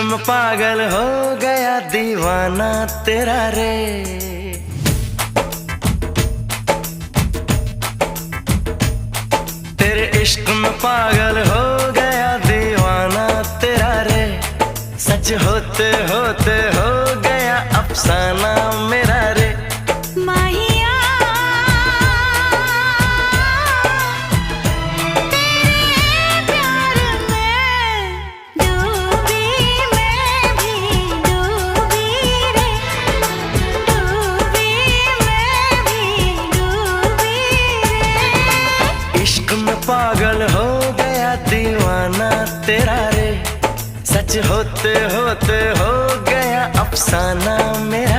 में पागल हो गया दीवाना तेरा रे। तेरे इश्क में पागल हो गया दीवाना तेरा रे। सच होते होते हो गया अफसाना मेरा रे। इश्क में पागल हो गया दीवाना तेरा रे। सच होते होते हो गया अफसाना मेरा